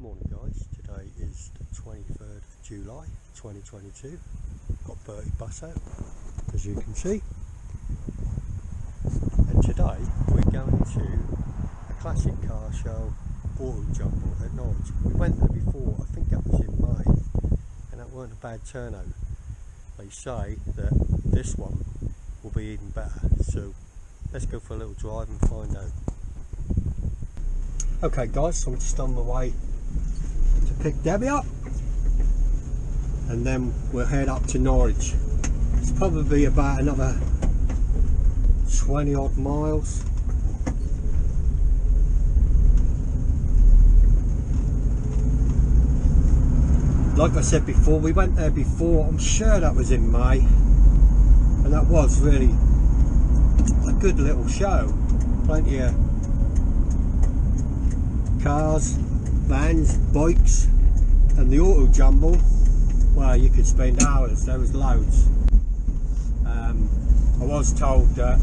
Morning guys, today is the 23rd of July 2022. Got Bertie bus out, as you can see. And today we're going to a classic car show, Auto Jumble at Norwich. We went there before, I think that was in May, and that weren't a bad turnout. They say that this one will be even better, so let's go for a little drive and find out. Okay guys, so I'm just on my way to pick Debbie up, and then we'll head up to Norwich. It's probably about another 20 odd miles. Like I said before, we went there before, I'm sure that was in May, and that was really a good little show. Plenty of cars, vans, bikes, and the Auto Jumble, well, you could spend hours. There was loads. I was told that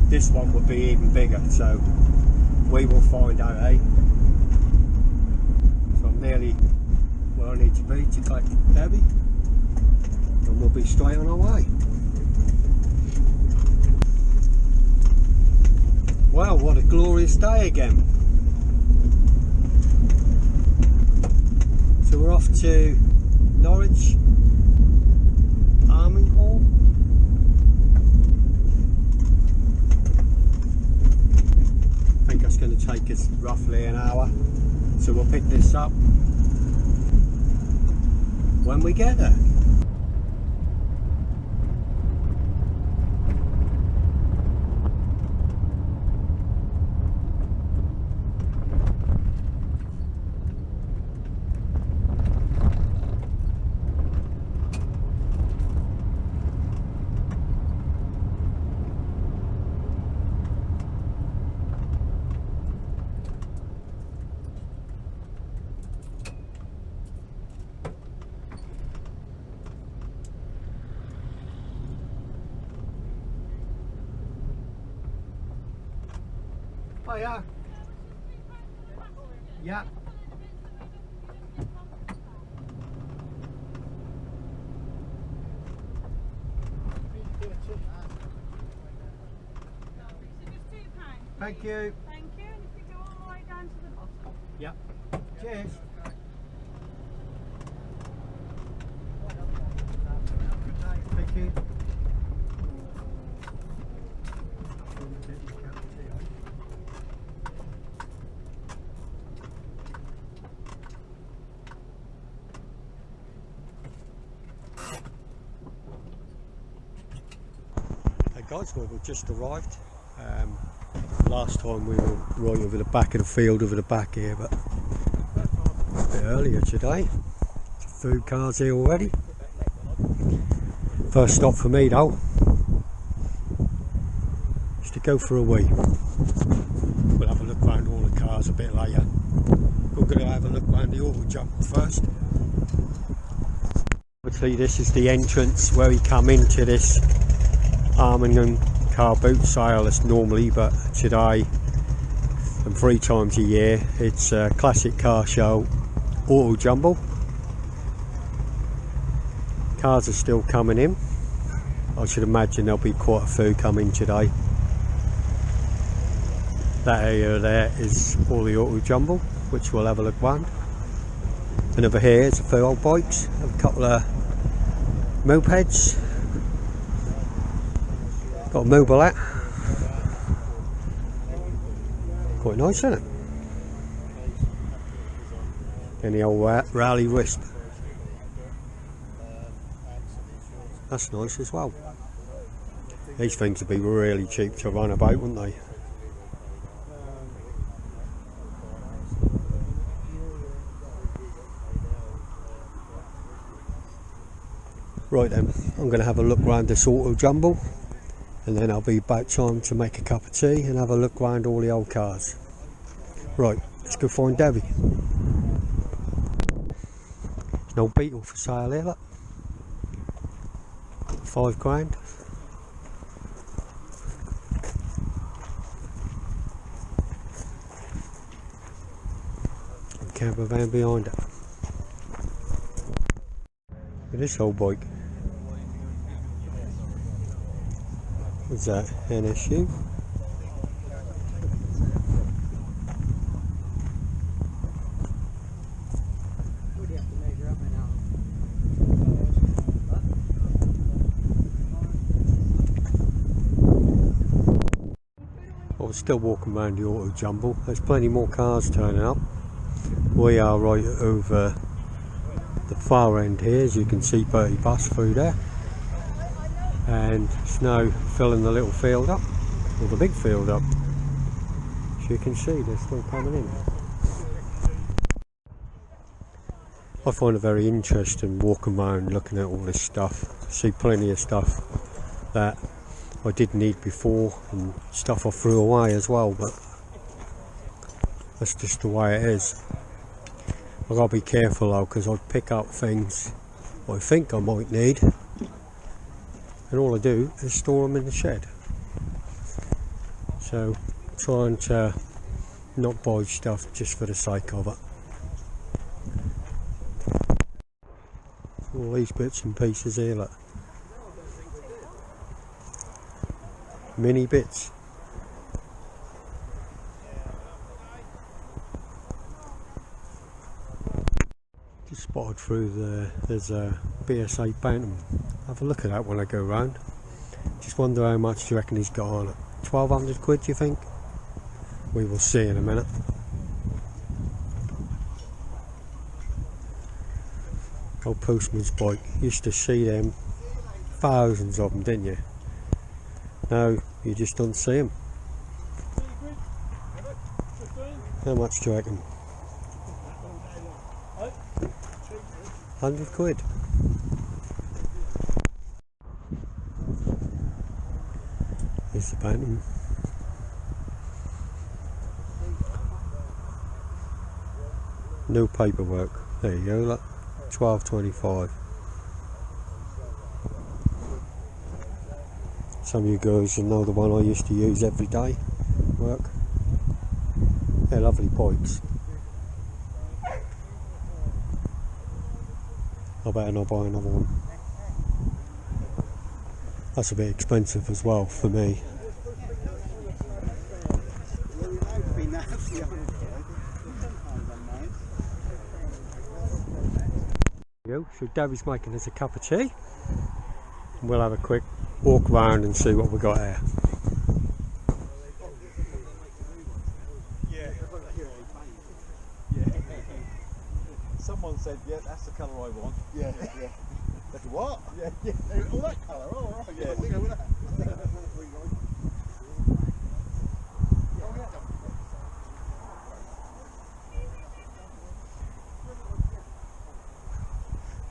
this one would be even bigger, so we will find out, eh? So I'm nearly where I need to be to collect Debbie, and we'll be straight on our way. Wow, what a glorious day again. So we're off to Norwich, Arminghall. I think that's going to take us roughly an hour. So we'll pick this up when we get there. Oh yeah. Yeah. Thank you. Thank you. And if you go all the way down to the bottom. Yep. Cheers. Thank you. Hey guys, well, we've just arrived. Last time we were right over the back of the field, over the back here, but a bit earlier today. Food cars here already. First stop for me though is to go for a wee. We'll have a look around all the cars a bit later. We're going to have a look around the Auto Jumble first. Obviously this is the entrance where we come into this Arminghall car boot sale as normally, but today and 3 times a year it's a classic car show, Auto Jumble. Cars are still coming in. I should imagine there'll be quite a few coming today. That area there is all the Auto Jumble, which we'll have a look round. And over here is a few old bikes, a couple of mopeds. Got a mobilette. Quite nice, isn't it? And the old rally wisp. That's nice as well. These things would be really cheap to run about, wouldn't they? Right then, I'm going to have a look around this Auto Jumble, and then I'll be about time to make a cup of tea and have a look around all the old cars. Right, let's go find Debbie. There's no Beetle for sale here, look. £5 grand. camper van behind it. Look at this old bike. What's that? NSU? I was still walking around the auto jumble. There's plenty more cars turning up. We are right over the far end here, as you can see, Bertie bus through there, and snow filling the little field up, or the big field up. As you can see, they're still coming in. I find it very interesting walking around looking at all this stuff. I see plenty of stuff that I did need before and stuff I threw away as well, but that's just the way it is. I've got to be careful though, because I'd pick up things I think I might need, and all I do is store them in the shed. So trying to not buy stuff just for the sake of it. All these bits and pieces here, look. Mini bits. Just spotted through there's a BSA Bantam. Have a look at that when I go round. Just wonder how much do you reckon he's got on it. 1200 quid, do you think? We will see in a minute. Old postman's bike. Used to see them, thousands of them, didn't you? Now you just don't see them. How much do you reckon? 100 quid. Here's the Bantam. No paperwork. There you go, look. 12.25. Some of you guys will know the one I used to use every day. Work. They're lovely bikes. I better not buy another one. That's a bit expensive as well for me. So Davy's making us a cup of tea. And we'll have a quick walk around and see what we got here. Someone said, yeah, that's the colour I want. Yeah, yeah. That's what? Yeah, yeah. Oh, that colour. Oh, right. Yeah, we'll go with that.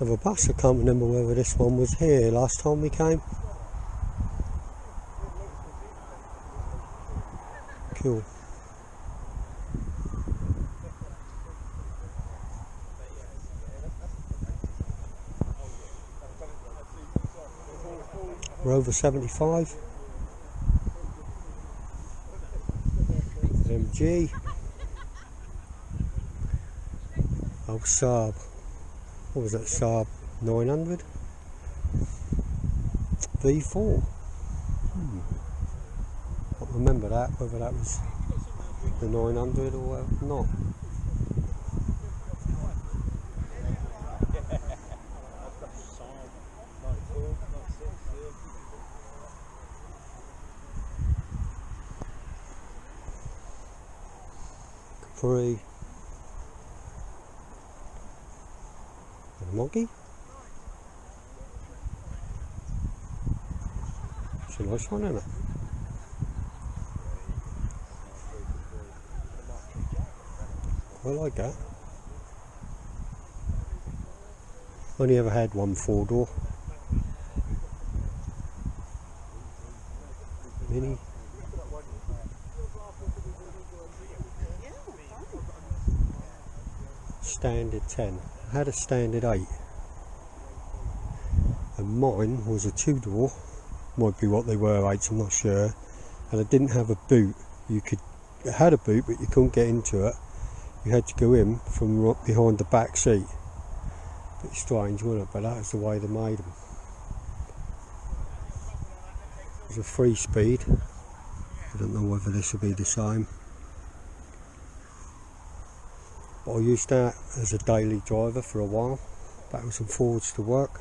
Of a bus, I can't remember whether this one was here last time we came. Cool. Rover 75. MG. Oh, Saab. What was that, Saab 900? V4. Can't remember that, whether that was the 900 or not. Capri. Monkey. It's a nice one, isn't it? I like that. Only ever had one 4-door. Mini. Standard 10. I had a standard 8. And mine was a 2-door. Might be what they were, 8s, I'm not sure. And I didn't have a boot. It had a boot, but you couldn't get into it. You had to go in from behind the back seat. Bit strange, wasn't it? But that was the way they made them. There's a 3-speed. I don't know whether this will be the same. But I used that as a daily driver for a while, backwards and forwards to work.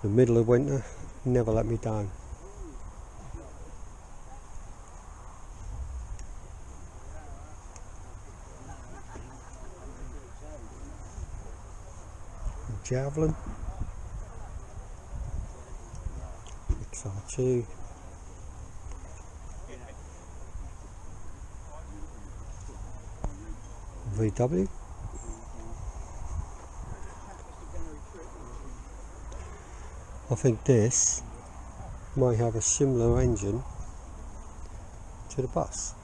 The middle of winter, never let me down. Javelin, XR2, VW. I think this might have a similar engine to the bus.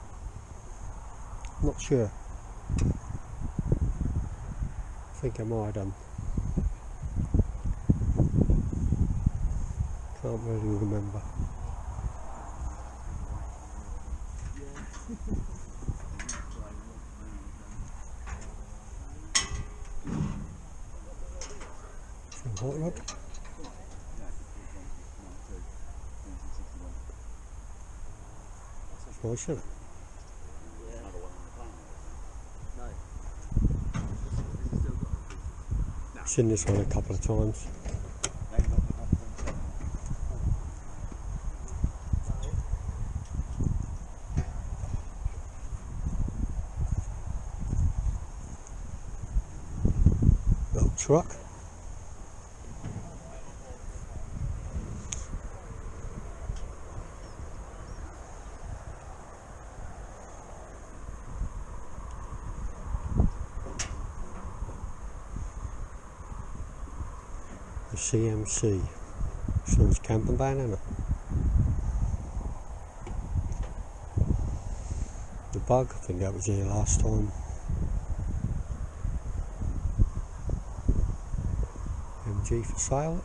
Not sure. I think I might have done. Can't really remember. Some hot rod. That's nice, isn't it? I've seen this one a couple of times. Little truck. The CMC. Sounds camping van, isn't it? The Bug, I think that was here last time. MG for sale.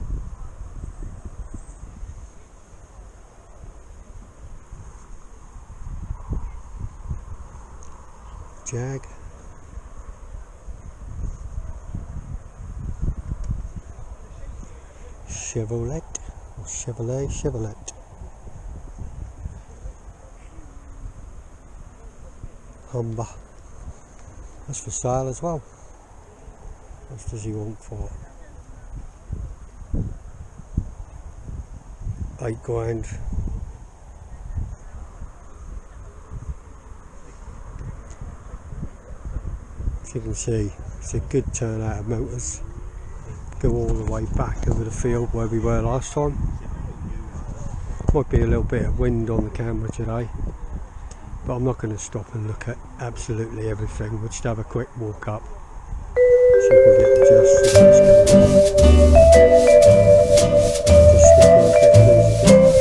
Jag. Chevrolet or Chevrolet. Humber. That's for sale as well. What does he want for? 8 grand. As you can see, it's a good turnout of motors. Go all the way back over the field where we were last time. Might be a little bit of wind on the camera today, but I'm not going to stop and look at absolutely everything. We'll just have a quick walk up so you can get the gist of what's going on. Just stick on and get things again.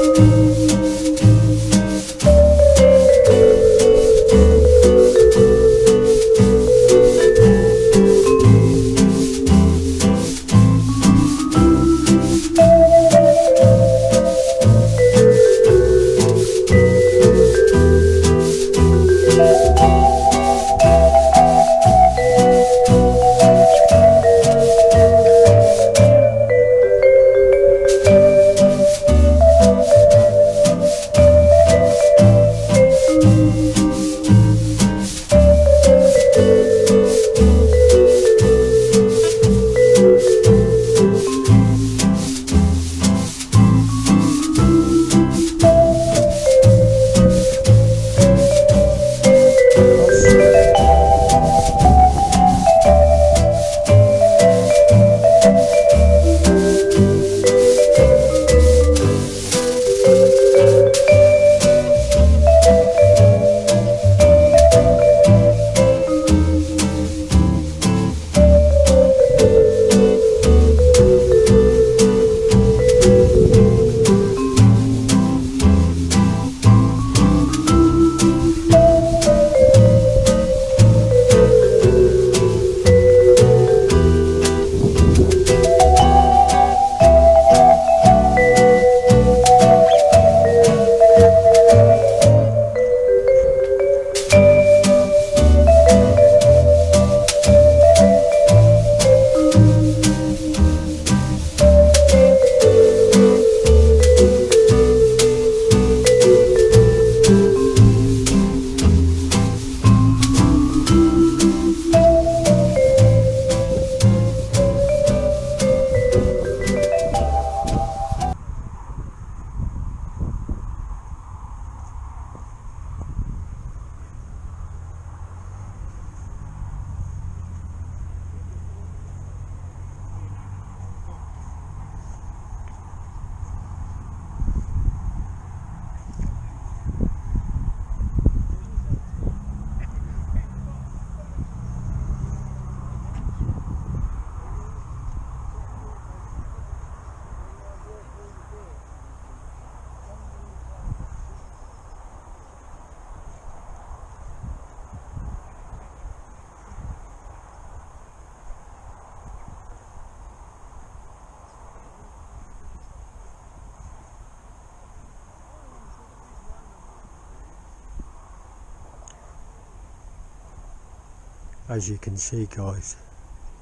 As you can see, guys,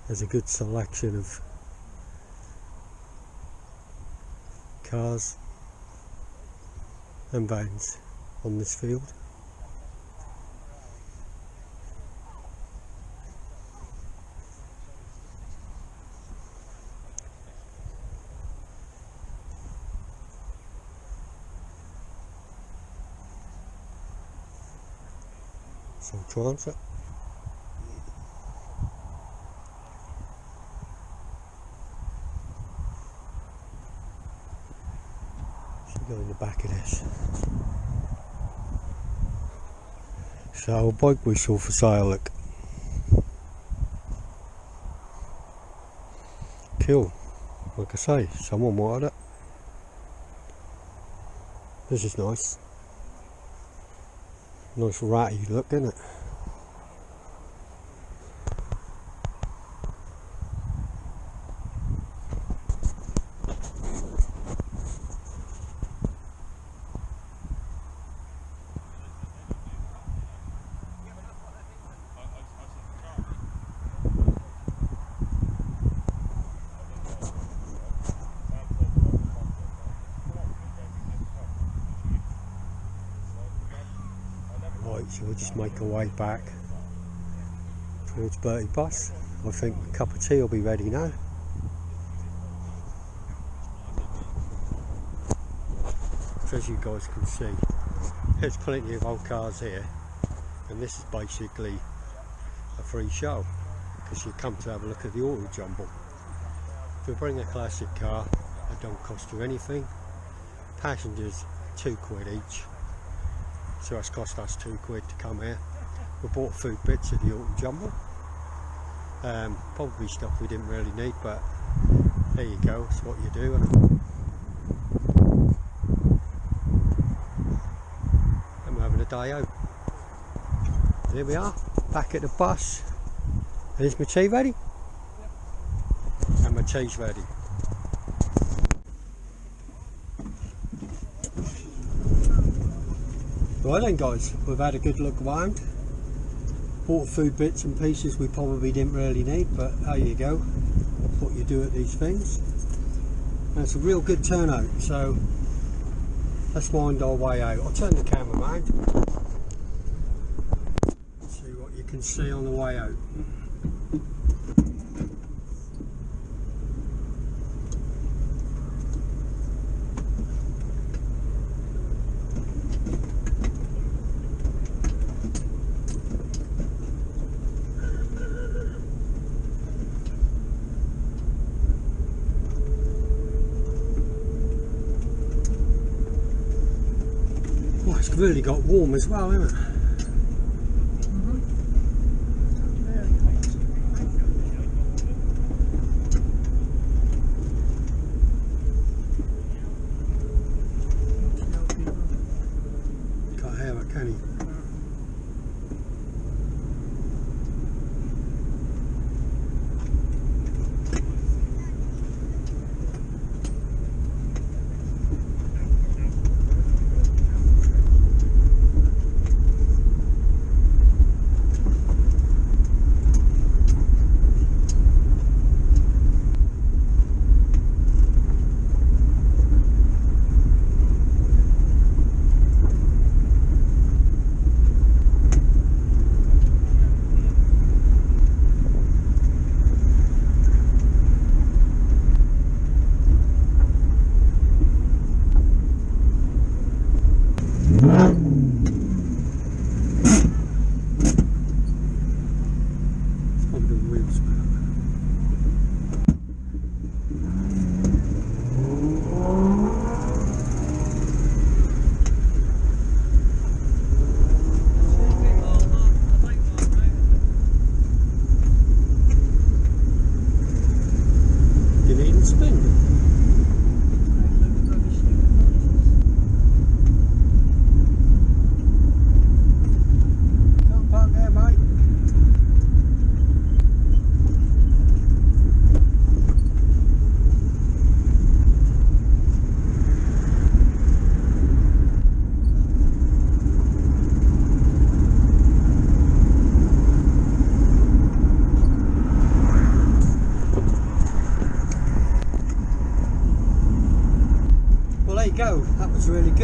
there's a good selection of cars and vans on this field. Some Transit. Should go in the back of this. So, bike we saw for sale, look. Cool. Like I say, someone wanted it. This is nice. Nice ratty look, isn't it? Right, so we'll just make our way back towards Bertie Bus. I think a cup of tea will be ready now. So as you guys can see, there's plenty of old cars here, and this is basically a free show because you come to have a look at the auto jumble. If you bring a classic car, it don't cost you anything. Passengers £2 each. So it's cost us £2 to come here. We bought food bits at the auto jumble. Probably stuff we didn't really need, but there you go, it's what you do. And we're having a day out. There we are, back at the bus. And is my tea ready? Yep. And my tea's ready. Right then guys, we've had a good look around, bought food bits and pieces we probably didn't really need, but there you go, that's what you do at these things. And it's a real good turnout, so let's wind our way out. I'll turn the camera around, see what you can see on the way out. It's really got warm as well, isn't it? Can't hear it, can you?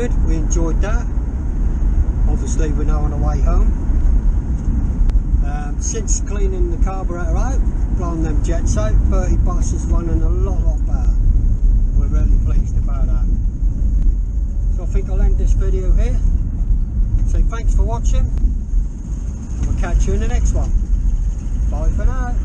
good. We enjoyed that. Obviously we're now on our way home. Since cleaning the carburetor out, blowing them jets out, 30 bus is running a lot better. We're really pleased about that. So I think I'll end this video here. So thanks for watching, and we'll catch you in the next one. Bye for now.